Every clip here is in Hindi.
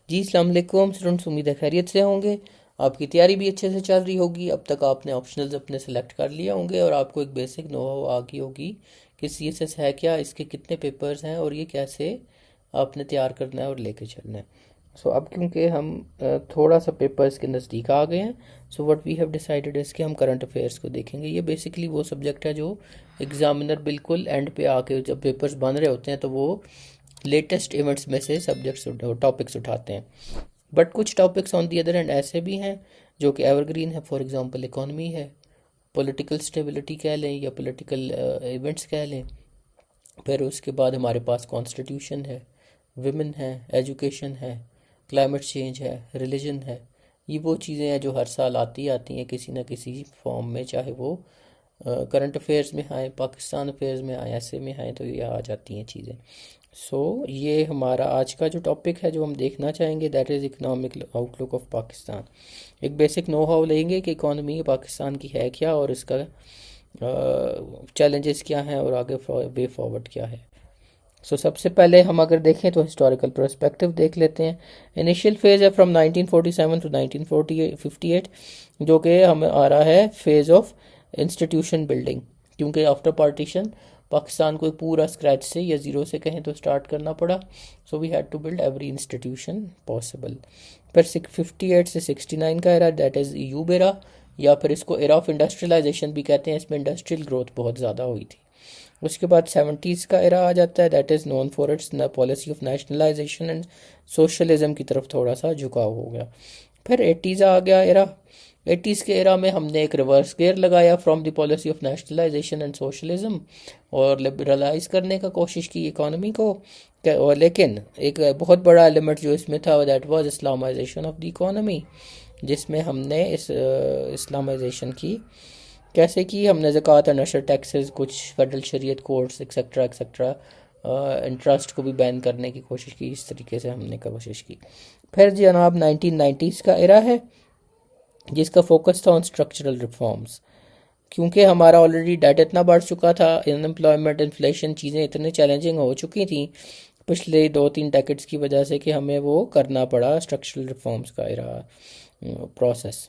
जी अस्सलाम वालेकुम स्टूडेंट्स, उम्मीद है खैरियत से होंगे। आपकी तैयारी भी अच्छे से चल रही होगी। अब तक आपने ऑप्शनल्स अपने सेलेक्ट कर लिए होंगे और आपको एक बेसिक नो आ गई होगी कि सीएसएस है क्या, इसके कितने पेपर्स हैं और ये कैसे आपने तैयार करना है और लेके चलना है। सो अब क्योंकि हम थोड़ा सा पेपर्स के नज़दीक आ गए हैं, so what we have decided is कि हम करंट अफेयर्स को देखेंगे। ये बेसिकली वो सब्जेक्ट है जो एग्जामिनर बिल्कुल एंड पे आके जब पेपर्स बन रहे होते हैं तो वो लेटेस्ट इवेंट्स में से सब्जेक्ट्स टॉपिक्स उठाते हैं। बट कुछ topics on the other and ऐसे भी हैं जो कि एवरग्रीन है। फॉर एग्जांपल इकोनॉमी है, पॉलिटिकल स्टेबिलिटी कह लें या पॉलिटिकल इवेंट्स कह लें। फिर उसके बाद हमारे पास कॉन्स्टिट्यूशन है, विमेन है, एजुकेशन है, क्लाइमेट चेंज है, रिलीजन है। ये वो चीज़ें हैं जो हर साल आती आती हैं किसी ना किसी फॉर्म में, चाहे वो करंट अफेयर्स में आए, पाकिस्तान अफेयर्स में आए, ऐसे में आए, तो ये आ जाती हैं चीज़ें। ये हमारा आज का जो टॉपिक है जो हम देखना चाहेंगे, that is economic outlook of Pakistan. एक बेसिक नो हाउ लेंगे कि इकोनॉमी पाकिस्तान की है क्या और इसका चैलेंजेस क्या हैं और आगे वे फॉरवर्ड क्या है। सबसे पहले हम अगर देखें तो हिस्टोरिकल पर्सपेक्टिव देख लेते हैं। इनिशियल फेज है फ्रॉम 1947 टू 1958, जो कि हमें आ रहा है फेज ऑफ इंस्टीट्यूशन बिल्डिंग, क्योंकि आफ्टर पार्टीशन पाकिस्तान को एक पूरा स्क्रैच से या ज़ीरो से कहें तो स्टार्ट करना पड़ा। So we had to build every institution possible. फिर 58 से 69 का एरा, दैट इज़ यूब एरा, या फिर इसको एरा ऑफ इंडस्ट्रियलाइजेशन भी कहते हैं। इसमें इंडस्ट्रियल ग्रोथ बहुत ज़्यादा हुई थी। उसके बाद 70s का एरा आ जाता है, that is known for its policy of nationalisation and socialism की तरफ थोड़ा सा झुकाव हो गया। फिर 80s आ गया एरा। 80s के एरा में हमने एक रिवर्स गेयर लगाया from the policy of nationalisation and socialism और लिबरलाइज करने का कोशिश की इकोनॉमी को। और लेकिन एक बहुत बड़ा एलिमेंट जो इसमें था, that was Islamisation of the economy, जिसमें हमने इस इस्लामाइजेशन की कैसे की। हमने ज़कात और नशर टैक्सेस, कुछ फेडरल शरीयत कोर्ट्स एक्सेट्रा एक्सेट्रा, इंटरेस्ट को भी बैन करने की कोशिश की। इस तरीके से हमने कोशिश की। फिर जनाब 1990s का एरा है, जिसका फोकस था ऑन स्ट्रक्चरल रिफॉर्म्स, क्योंकि हमारा ऑलरेडी डेट इतना बढ़ चुका था, अनएम्प्लॉयमेंट, इन्फ्लेशन, चीज़ें इतनी चैलेंजिंग हो चुकी थी पिछले 2-3 डेकेड्स की वजह से कि हमें वो करना पड़ा स्ट्रक्चरल रिफॉर्म्स का एरा प्रोसेस।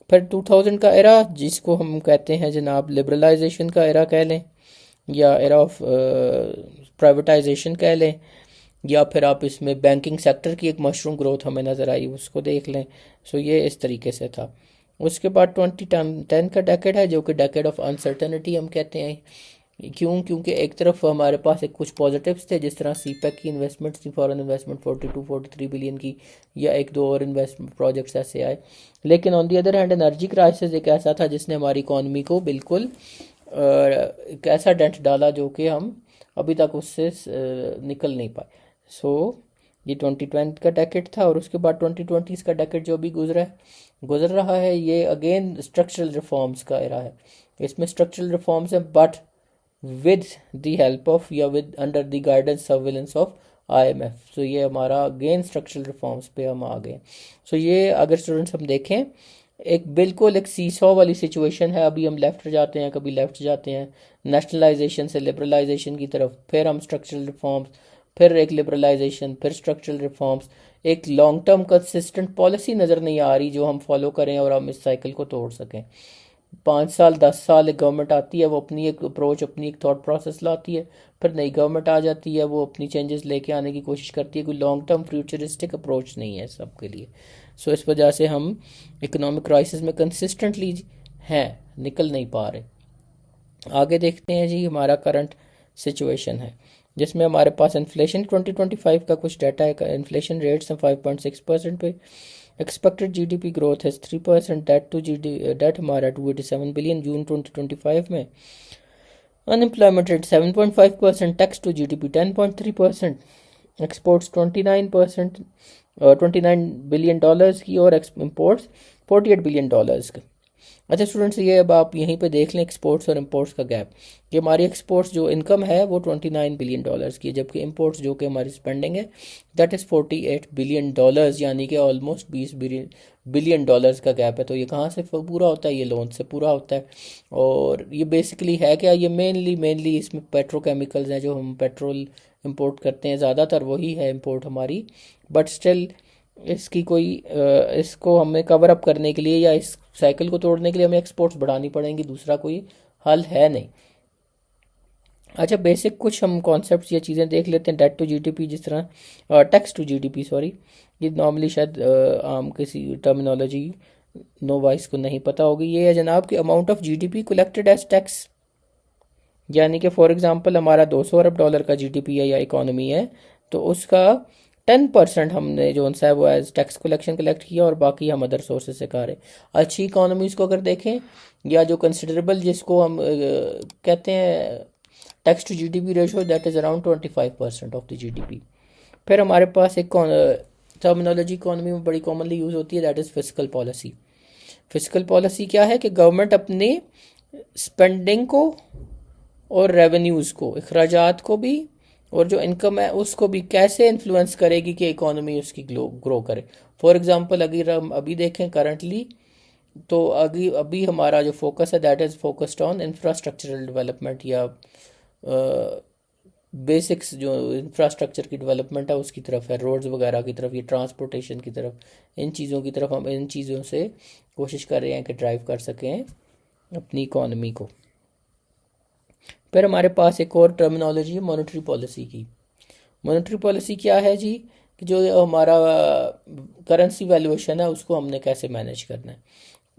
फिर 2000 का एरा, जिसको हम कहते हैं जनाब लिबरलाइजेशन का एरा कह लें, या एरा ऑफ प्राइवेटाइजेशन कह लें, या फिर आप इसमें बैंकिंग सेक्टर की एक मशरूम ग्रोथ हमें नज़र आई, उसको देख लें। ये इस तरीके से था। उसके बाद 2010 का डेकेड है, जो कि डेकेड ऑफ अनसर्टेनिटी हम कहते हैं। क्योंकि एक तरफ हमारे पास एक कुछ पॉजिटिव्स थे, जिस तरह सीपैक की इन्वेस्टमेंट थी, फॉरेन इन्वेस्टमेंट 42-43 बिलियन की, या एक दो और इन्वेस्टमेंट प्रोजेक्ट्स ऐसे आए। लेकिन on the other hand energy crisis एक ऐसा था जिसने हमारी इकॉनमी को बिल्कुल एक ऐसा डेंट डाला जो कि हम अभी तक उससे निकल नहीं पाए। ये 2020 का डेकेड था। और उसके बाद 2020 का डेकेड जो भी गुजर रहा है, ये अगेन स्ट्रक्चरल रिफॉर्म्स का एरा है। इसमें स्ट्रक्चरल रिफॉर्म्स है, but with the help of या with under the guidance surveillance of IMF। ये हमारा अगेन स्ट्रक्चरल रिफॉर्म्स पे हम आ गए। ये अगर स्टूडेंट्स हम देखें, एक बिल्कुल एक सीसॉ वाली सिचुएशन है। अभी हम लेफ्ट जाते हैं, कभी लेफ्ट जाते हैं, नेशनलाइजेशन से लिबरलाइजेशन की तरफ, फिर हम स्ट्रक्चरल रिफॉर्म्स, फिर एक लिबरलाइजेशन, फिर स्ट्रक्चरल रिफॉर्म्स। एक लॉन्ग टर्म कंसिस्टेंट पॉलिसी नज़र नहीं आ रही जो हम फॉलो करें और हम इस साइकिल को तोड़ सकें। 5 साल 10 साल एक गवर्नमेंट आती है, वो अपनी एक अप्रोच, अपनी एक थॉट प्रोसेस लाती है। फिर नई गवर्नमेंट आ जाती है, वो अपनी चेंजेस लेके आने की कोशिश करती है। कोई लॉन्ग टर्म फ्यूचरिस्टिक अप्रोच नहीं है सबके लिए। इस वजह से हम इकोनॉमिक क्राइसिस में कंसिस्टेंटली हैं, निकल नहीं पा रहे। आगे देखते हैं जी, हमारा करंट सिचुएशन है, जिसमें हमारे पास इन्फ्लेशन 2025 का कुछ डाटा है। इन्फ्लेशन रेट्स हैं 5.6% पे। एक्सपेक्टेड GDP ग्रोथ है 3%। डेट हमारा 287 बिलियन जून 2025 में। Unemployment rate 7.5%। Tax to GDP 10.3%। Exports 29%, $29 billion की, और इम्पोर्ट्स $48 बिलियन का। अच्छा स्टूडेंट्स, ये अब आप यहीं पे देख लें एक्सपोर्ट्स और इंपोर्ट्स का गैप, कि हमारी एक्सपोर्ट्स जो इनकम है वो $29 बिलियन की है, जबकि इंपोर्ट्स जो कि हमारी स्पेंडिंग है दैट इज़ $48 बिलियन, यानी कि ऑलमोस्ट $20 बिलियन का गैप है। तो ये कहाँ से पूरा होता है? ये लोन से पूरा होता है। और ये बेसिकली है क्या? ये मेनली इसमें पेट्रोकेमिकल्स हैं, जो हम पेट्रोल इंपोर्ट करते हैं, ज़्यादातर वही है इंपोर्ट हमारी। बट स्टिल इसकी कोई इसको हमें कवर अप करने के लिए या इस साइकिल को तोड़ने के लिए हमें एक्सपोर्ट्स बढ़ानी पड़ेंगी, दूसरा कोई हल है नहीं। अच्छा, बेसिक कुछ हम कॉन्सेप्ट्स या चीज़ें देख लेते हैं। डेट टू जीडीपी, जिस तरह टैक्स टू जीडीपी, सॉरी, ये नॉर्मली शायद आम किसी टर्मिनोलॉजी नोवाइस को नहीं पता होगी। ये है जनाब कि amount of GDP collected as tax, यानी कि फॉर एग्जांपल हमारा 200 अरब डॉलर का जीडीपी है या इकोनॉमी है, तो उसका 10% हमने जो सा है वो एज टैक्स कलेक्शन कलेक्ट किया और बाकी हम अदर सोर्सेज से कर रहे हैं। अच्छी इकोनॉमीज को अगर देखें या जो कंसिडरेबल, जिसको हम कहते हैं tax to GDP ratio, that is around 25% of the GDP. फिर हमारे पास एक टर्मिनोलॉजी इकोनॉमी में बड़ी कॉमनली यूज़ होती है, that is fiscal policy. Fiscal policy क्या है कि गवर्नमेंट अपने स्पेंडिंग को और रेवेन्यूज़ को, अखराजात को भी, और जो इनकम है उसको भी कैसे इन्फ्लुएंस करेगी कि इकोनॉमी उसकी ग्रो करे। फॉर एग्जांपल अगर हम अभी देखें करंटली, तो अभी अभी हमारा जो फोकस है that is focused on infrastructural development या बेसिक्स, जो इंफ्रास्ट्रक्चर की डेवलपमेंट है उसकी तरफ है, रोड्स वगैरह की तरफ, ये ट्रांसपोर्टेशन की तरफ, इन चीज़ों की तरफ हम इन चीज़ों से कोशिश कर रहे हैं कि ड्राइव कर सकें अपनी इकोनॉमी को। फिर हमारे पास एक और टर्मिनोलॉजी है मॉनेटरी पॉलिसी की। मॉनेटरी पॉलिसी क्या है जी, कि जो हमारा करेंसी वैल्यूएशन है उसको हमने कैसे मैनेज करना है।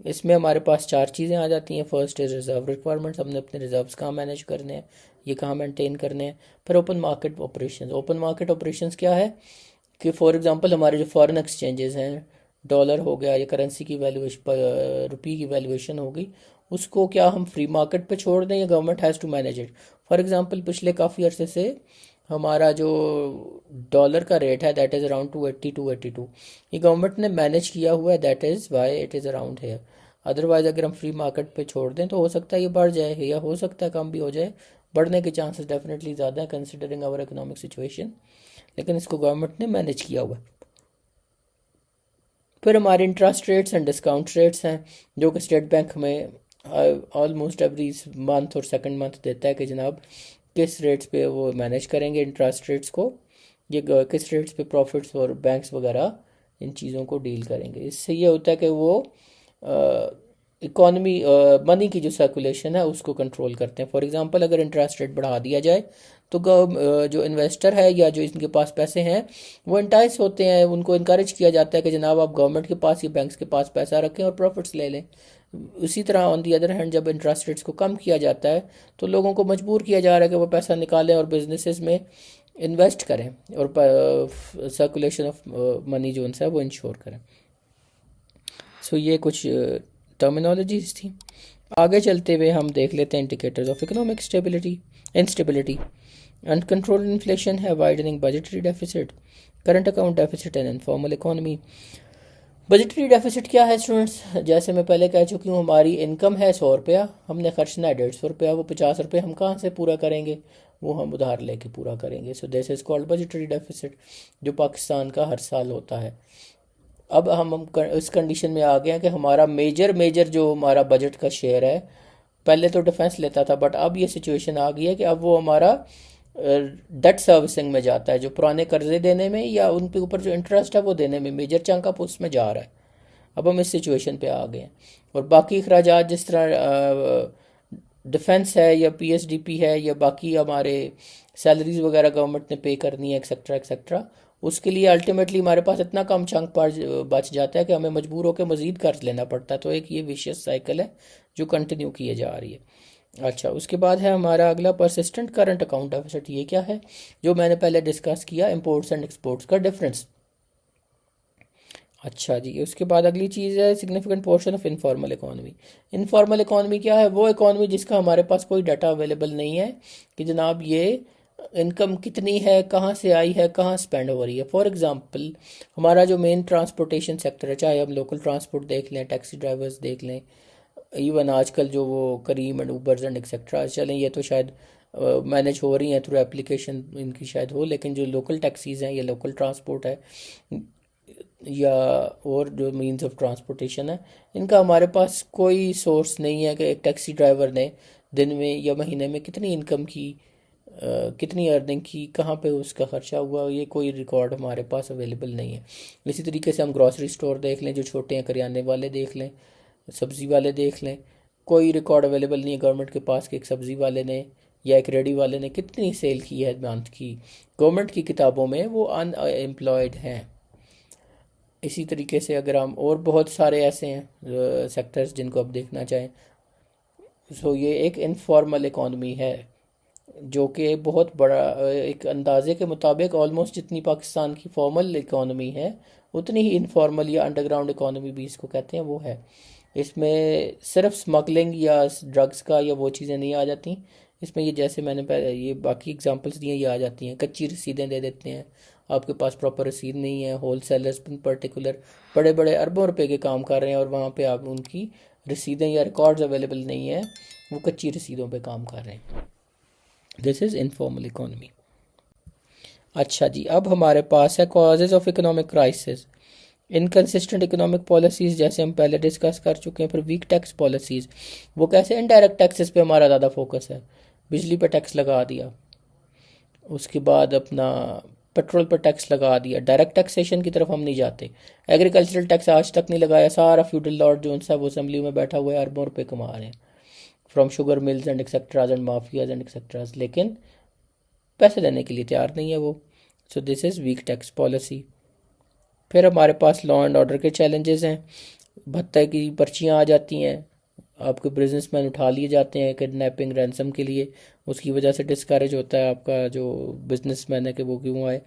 इसमें हमारे पास चार चीज़ें आ जाती हैं। फर्स्ट इज़ रिजर्व रिक्वायरमेंट्स, हमने अपने रिजर्व्स कहाँ मैनेज करने हैं, ये कहाँ मेंटेन करने हैं। फिर open market operations. Open market operations क्या है कि फॉर एग्जांपल हमारे जो फॉरेन एक्सचेंजेस हैं, डॉलर हो गया या करेंसी की वैल्यूएशन, रुपये की वैल्यूएशन होगी, उसको क्या हम फ्री मार्केट पे छोड़ दें या government has to manage it. For example पिछले काफ़ी अरसे से हमारा जो डॉलर का रेट है दैट इज़ अराउंड 280-282, ये गवर्नमेंट ने मैनेज किया हुआ है, that is why it is around hair. Otherwise अगर हम फ्री मार्केट पे छोड़ दें तो हो सकता है ये बढ़ जाए या हो सकता है कम भी हो जाए। बढ़ने के चांसेस डेफिनेटली ज़्यादा है कंसिडरिंग आवर इकोनॉमिक सिचुएशन, लेकिन इसको गवर्नमेंट ने मैनेज किया हुआ है। फिर हमारे interest rates and discount rates हैं, जो कि स्टेट बैंक हमें ऑलमोस्ट एवरी मंथ और सेकंड मंथ देता है कि जनाब किस रेट्स पे वो मैनेज करेंगे इंटरेस्ट रेट्स को, ये किस रेट्स पे प्रॉफिट्स और बैंक्स वगैरह इन चीज़ों को डील करेंगे। इससे ये होता है कि वो इकॉनमी मनी की जो सर्कुलेशन है उसको कंट्रोल करते हैं। फॉर एग्जांपल अगर इंटरेस्ट रेट बढ़ा दिया जाए तो जो इन्वेस्टर है या जो इनके पास पैसे हैं वो इंटाइस होते हैं, उनको इनकरेज किया जाता है कि जनाब आप गवर्नमेंट के पास या बैंक्स के पास पैसा रखें और प्रॉफिट्स ले लें। उसी तरह ऑन दी अदर हैंड जब इंटरेस्ट रेट्स को कम किया जाता है तो लोगों को मजबूर किया जा रहा है कि वो पैसा निकालें और बिजनेसेस में इन्वेस्ट करें और सर्कुलेशन ऑफ मनी जो उनसे है वो इंश्योर करें। सो ये कुछ टर्मिनोलॉजीज थी। आगे चलते हुए हम देख लेते हैं indicators of economic stability, instability. Uncontrolled inflation है, widening budgetary deficit, current account deficit and informal economy. Budgetary deficit क्या है स्टूडेंट्स, जैसे मैं पहले कह चुकी हूँ, हमारी इनकम है 100 रुपया, हमने खर्चना है 150 रुपया, वो 50 रुपये हम कहाँ से पूरा करेंगे, वो हम उधार लेके पूरा करेंगे। सो this is called budgetary deficit, जो पाकिस्तान का हर साल होता है। अब हम इस कंडीशन में आ गए हैं कि हमारा मेजर जो हमारा बजट का शेयर है, पहले तो डिफेंस लेता था बट अब ये सिचुएशन आ गई है कि अब वो हमारा डेट सर्विसिंग में जाता है, जो पुराने कर्जे देने में या उन पे ऊपर जो इंटरेस्ट है वो देने में मेजर चंक अप उसमें जा रहा है। अब हम इस सिचुएशन पे आ गए हैं। और बाकी अखराजात जिस तरह डिफेंस है या पीएसडीपी है या बाकी हमारे सैलरीज वगैरह गवर्नमेंट ने पे करनी है एक्सेट्रा एक्सेट्रा, उसके लिए अल्टीमेटली हमारे पास इतना कम चंक बच जाता है कि हमें मजबूर होकर मजीद कर्ज लेना पड़ता है। तो एक ये विशियस साइकिल है जो कंटिन्यू किए जा रही है। अच्छा, उसके बाद है हमारा अगला परसिस्टेंट करंट अकाउंट डेफिसिट। ये क्या है, जो मैंने पहले डिस्कस किया, इंपोर्ट्स एंड एक्सपोर्ट्स का डिफरेंस। अच्छा जी, उसके बाद अगली चीज़ है significant portion of informal economy. Informal economy क्या है, वो इकोनॉमी जिसका हमारे पास कोई डाटा अवेलेबल नहीं है कि जनाब ये इनकम कितनी है, कहाँ से आई है, कहाँ स्पेंड हो रही है। फॉर एग्जांपल हमारा जो मेन ट्रांसपोर्टेशन सेक्टर है, चाहे हम लोकल ट्रांसपोर्ट देख लें, टैक्सी ड्राइवर्स देख लें, इवन आजकल जो वो करीम एंड ऊबर्स एंड एक्सेट्रा चलें, ये तो शायद मैनेज हो रही हैं थ्रू एप्लीकेशन इनकी शायद हो, लेकिन जो लोकल टैक्सीज़ हैं या लोकल ट्रांसपोर्ट है या और जो मीन्स ऑफ ट्रांसपोर्टेशन है, इनका हमारे पास कोई सोर्स नहीं है कि एक टैक्सी ड्राइवर ने दिन में या महीने में कितनी इनकम की कितनी अर्निंग की, कहाँ पे उसका खर्चा हुआ, ये कोई रिकॉर्ड हमारे पास अवेलेबल नहीं है। इसी तरीके से हम ग्रॉसरी स्टोर देख लें, जो छोटे हैं, करियाने वाले देख लें, सब्ज़ी वाले देख लें, कोई रिकॉर्ड अवेलेबल नहीं है गवर्नमेंट के पास कि एक सब्ज़ी वाले ने या एक रेडी वाले ने कितनी सेल की है मंथ की। गवर्नमेंट की किताबों में वो अनएम्प्लॉयड हैं। इसी तरीके से अगर हम, और बहुत सारे ऐसे हैं सेक्टर्स जिनको आप देखना चाहें। सो ये एक इनफॉर्मल इकॉनमी है, जो कि बहुत बड़ा, एक अंदाजे के मुताबिक ऑलमोस्ट जितनी पाकिस्तान की फॉर्मल इकॉनमी है, उतनी ही इनफॉर्मल या अंडरग्राउंड इकॉनमी भी इसको कहते हैं, वो है। इसमें सिर्फ स्मगलिंग या ड्रग्स का या वो चीज़ें नहीं आ जाती। इसमें ये, जैसे मैंने पहले ये बाकी एग्जांपल्स दिए, ये आ जाती हैं। कच्ची रसीदें दे देते हैं, आपके पास प्रॉपर रसीद नहीं है, होल सेलर्स इन पर्टिकुलर बड़े बड़े अरबों रुपए के काम कर रहे हैं और वहाँ पे आप उनकी रसीदें या रिकॉर्ड्स अवेलेबल नहीं है, वो कच्ची रसीदों पे काम कर रहे हैं। This is informal economy. अच्छा जी, अब हमारे पास है causes of economic crisis. Inconsistent economic policies, जैसे हम पहले डिस्कस कर चुके हैं। फिर वीक टैक्स पॉलिसीज़, वो कैसे, इनडायरेक्ट टैक्सेस पे हमारा ज़्यादा फोकस है, बिजली पे टैक्स लगा दिया, उसके बाद अपना पेट्रोल पर टैक्स लगा दिया, डायरेक्ट टैक्सेशन की तरफ हम नहीं जाते। एग्रीकल्चरल टैक्स आज तक नहीं लगाया, सारा फ्यूडल लॉर्ड जो है वो असेंबली में बैठा हुआ है, अरबों रुपये कमा रहे हैं from sugar mills and etceteras and mafias and etceteras, लेकिन पैसे देने के लिए तैयार नहीं है वो। So this is weak tax policy. फिर हमारे पास लॉ एंड ऑर्डर के चैलेंजेस हैं। भत्ते की पर्चियाँ आ जाती हैं, आपके बिजनेसमैन उठा लिए जाते हैं किडनैपिंग रैंसम के लिए, उसकी वजह से डिस्करेज होता है आपका जो बिजनेसमैन है कि वो क्यों आए।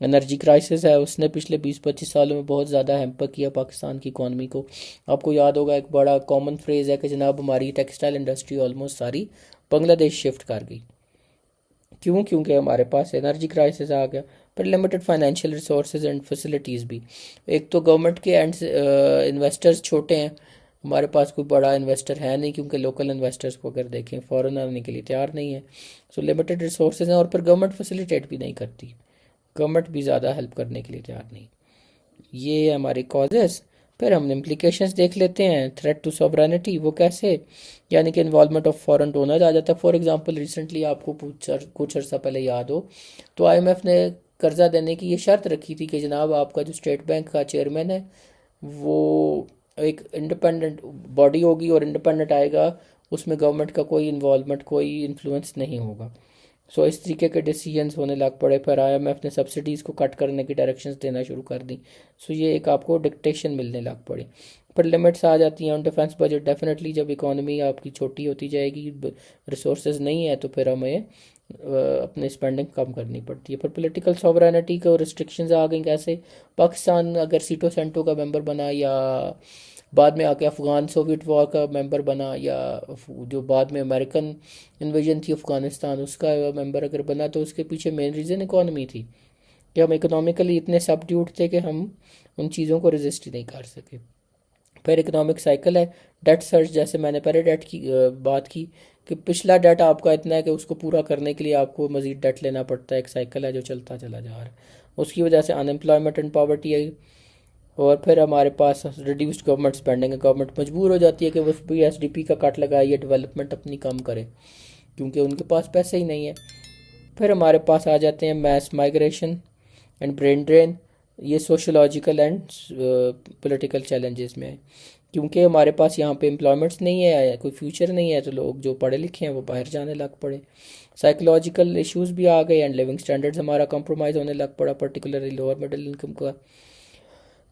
एनर्जी क्राइसिस है, उसने पिछले 20-25 सालों में बहुत ज़्यादा हैम्पर किया पाकिस्तान की इकॉनमी को। आपको याद होगा, एक बड़ा कॉमन फ्रेज़ है कि जनाब हमारी टेक्सटाइल इंडस्ट्री ऑलमोस्ट सारी बांग्लादेश शिफ्ट कर गई। क्यों? क्योंकि हमारे पास एनर्जी क्राइसिस आ गया। पर limited financial resources and facilities भी, एक तो गवर्नमेंट के एंड इन्वेस्टर्स छोटे हैं, हमारे पास कोई बड़ा इन्वेस्टर है नहीं, क्योंकि लोकल इन्वेस्टर्स को अगर देखें फ़ौरन आने के लिए तैयार नहीं है। सो लिमिटेड रिसोर्सेज हैं, और फिर गवर्नमेंट फैसिलिटेट भी नहीं करती, गवर्नमेंट भी ज़्यादा हेल्प करने के लिए तैयार नहीं। ये है हमारे कॉजेस। फिर हम इम्प्लीकेशंस देख लेते हैं। थ्रेट टू सॉवरेनिटी, वो कैसे, यानी कि इन्वॉल्वमेंट ऑफ फॉरेन डोनर आ जाता है। फॉर एग्जांपल, रिसेंटली आपको कुछ अर्सा पहले याद हो तो आईएमएफ ने कर्जा देने की ये शर्त रखी थी कि जनाब आपका जो स्टेट बैंक का चेयरमैन है वो एक इंडिपेंडेंट बॉडी होगी और इंडिपेंडेंट आएगा, उसमें गवर्नमेंट का कोई इन्वॉल्वमेंट, कोई इन्फ्लुएंस नहीं होगा। सो इस तरीके के डिसीजंस होने लग पड़े। फिर आईएमएफ ने सब्सिडीज़ को कट करने की डायरेक्शंस देना शुरू कर दी। सो ये एक आपको डिक्टेशन मिलने लग पड़ी। फिर लिमिट्स आ जाती हैं ऑन डिफेंस बजट। डेफिनेटली जब इकोनॉमी आपकी छोटी होती जाएगी, रिसोर्सेज नहीं है, तो फिर हमें अपनी स्पेंडिंग कम करनी पड़ती है। फिर पॉलिटिकल सॉवरेनिटी को रिस्ट्रिक्शंस आ गई। कैसे, पाकिस्तान अगर सीटो सेंटो का मेंबर बना, या बाद में आके अफ़गान सोवियत वॉर का मेंबर बना, या जो बाद में अमेरिकन इन्वेजन थी अफ़गानिस्तान उसका मेंबर अगर बना, तो उसके पीछे मेन रीज़न इकॉनमी थी कि हम इकोनॉमिकली इतने सबड्यूट थे कि हम उन चीज़ों को रेजिस्ट ही नहीं कर सके। फिर इकोनॉमिक साइकिल है। डेट सर्च, जैसे मैंने पहले डेट की बात की कि पिछला डेट आपका इतना है कि उसको पूरा करने के लिए आपको मज़ीद डेट लेना पड़ता है। एक साइकिल है जो चलता चला जा रहा है, उसकी वजह से अनएम्प्लॉयमेंट एंड पॉवर्टी है। और फिर हमारे पास रिड्यूस्ड गवर्नमेंट स्पेंडिंग है। गवर्नमेंट मजबूर हो जाती है कि वो BSDP का कट लगाए या डेवलपमेंट अपनी कम करे, क्योंकि उनके पास पैसे ही नहीं है। फिर हमारे पास आ जाते हैं mass migration and brain drain. ये सोशोलॉजिकल एंड पॉलिटिकल चैलेंजेस में है, क्योंकि हमारे पास यहाँ पे एम्प्लॉयमेंट्स नहीं है, कोई फ्यूचर नहीं है, तो लोग जो पढ़े लिखे हैं वो बाहर जाने लग पड़े। साइकोलॉजिकल इश्यूज भी आ गए एंड लिविंग स्टैंडर्ड्स हमारा कंप्रोमाइज़ होने लग पड़ा, पर्टिकुलरली लोअर मिडिल इनकम का।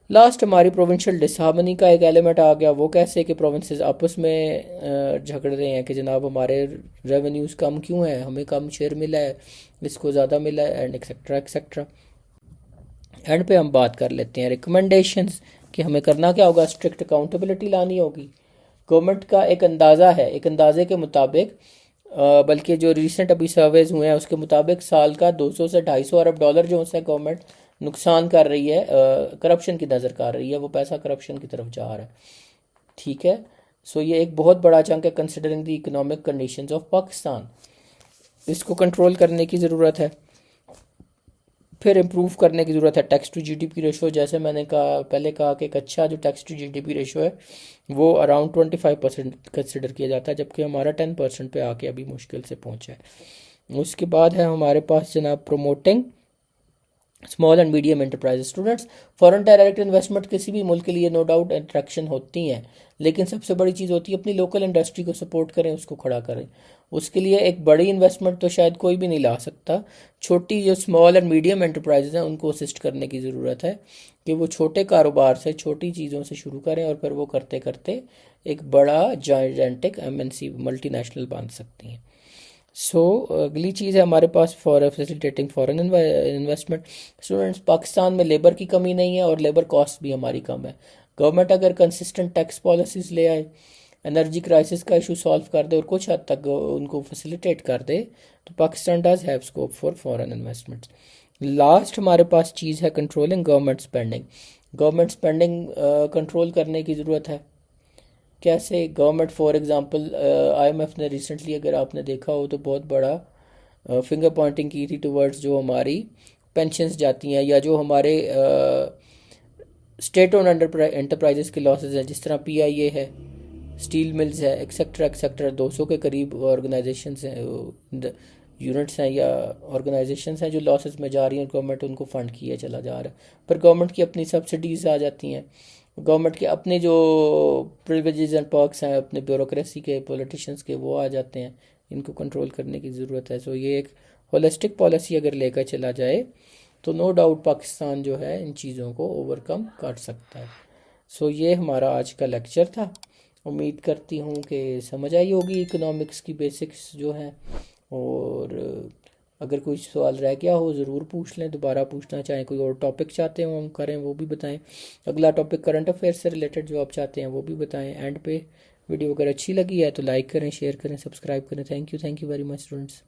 लास्ट हमारी प्रोविंशियल डिसहार्मनी का एक एलिमेंट आ गया। वो कैसे कि प्रोविंसेस आपस में झगड़ रहे हैं कि जनाब हमारे रेवेन्यूज़ कम क्यों है, हमें कम शेयर मिला है, इसको ज़्यादा मिला है, एंड एक्सेट्रा एक्सेट्रा। एंड पे हम बात कर लेते हैं रिकमेंडेशंस कि हमें करना क्या होगा। स्ट्रिक्ट अकाउंटेबिलिटी लानी होगी। गवर्नमेंट का एक अंदाज़ा है, एक अंदाजे के मुताबिक, बल्कि जो रिसेंट अभी सर्वेज हुए हैं उसके मुताबिक साल का 200 से 250 अरब डॉलर जो है गवर्नमेंट नुकसान कर रही है, करप्शन की नज़र कर रही है, वो पैसा करप्शन की तरफ जा रहा है। ठीक है, सो ये एक बहुत बड़ा चंक है considering the economic conditions of Pakistan. इसको कंट्रोल करने की ज़रूरत है। फिर इम्प्रूव करने की ज़रूरत है टैक्स टू जीडीपी रेशो। जैसे मैंने पहले कहा कि एक अच्छा जो टैक्स टू जीडीपी रेशो है वो अराउंड 25% कंसिडर किया जाता है, जबकि हमारा 10% पे आके अभी मुश्किल से पहुंचा है। उसके बाद है हमारे पास जनाब promoting small and medium enterprise. Students, foreign direct investment किसी भी मुल्क के लिए नो डाउट अट्रैक्शन होती हैं, लेकिन सबसे बड़ी चीज़ होती है अपनी लोकल इंडस्ट्री को सपोर्ट करें, उसको खड़ा करें। उसके लिए एक बड़ी इन्वेस्टमेंट तो शायद कोई भी नहीं ला सकता, छोटी जो स्मॉल एंड मीडियम एंटरप्राइजेज हैं उनको असिस्ट करने की ज़रूरत है कि वो छोटे कारोबार से छोटी चीज़ों से शुरू करें और फिर वो करते करते एक बड़ा जायंटिक एमएनसी मल्टीनेशनल बन सकती हैं। अगली चीज़ है हमारे पास for facilitating foreign investment. Students, Pakistan में लेबर की कमी नहीं है और लेबर कॉस्ट भी हमारी कम है। गवर्नमेंट अगर कंसिस्टेंट टैक्स पॉलिसीज ले आए, एनर्जी क्राइसिस का इशू सॉल्व कर दे और कुछ हद तक उनको फैसिलिटेट कर दे, तो Pakistan does have scope for foreign investments. Last हमारे पास चीज़ है controlling government spending. Government spending control करने की ज़रूरत है। कैसे? गवर्नमेंट फॉर एग्जांपल आईएमएफ ने रिसेंटली, अगर आपने देखा हो तो, बहुत बड़ा फिंगर पॉइंटिंग की थी टुवर्ड्स जो हमारी पेंशन्स जाती हैं या जो हमारे स्टेट ओन एंटरप्राइजेस के लॉसेज हैं, जिस तरह पीआईए है, स्टील मिल्स है, एक्सेट्रा एक्सेट्रा। 200 के करीब ऑर्गेनाइजेशंस हैं, यूनिट्स हैं या ऑर्गेनाइजेशंस हैं जो लॉसेस में जा रही हैं, गवर्नमेंट उनको फंड किया चला जा रहा है। पर गवर्नमेंट की अपनी सब्सिडीज़ आ जाती हैं, गवर्नमेंट के अपने जो प्रिविलेजेस एंड पर्क्स हैं अपने ब्यूरोक्रेसी के, पॉलिटिशियंस के, वो आ जाते हैं। इनको कंट्रोल करने की ज़रूरत है। ये एक होलिस्टिक पॉलिसी अगर लेकर चला जाए तो नो डाउट पाकिस्तान जो है इन चीज़ों को ओवरकम कर सकता है। ये हमारा आज का लेक्चर था। उम्मीद करती हूँ कि समझ आई होगी इकोनॉमिक्स की बेसिक्स जो हैं, और अगर कोई सवाल रह गया हो ज़रूर पूछ लें, दोबारा पूछना चाहें, कोई और टॉपिक चाहते हो हम करें वो भी बताएं। अगला टॉपिक करंट अफेयर से रिलेटेड जो आप चाहते हैं वो भी बताएं। एंड पे वीडियो अगर अच्छी लगी है तो लाइक करें, शेयर करें, सब्सक्राइब करें। Thank you very much students.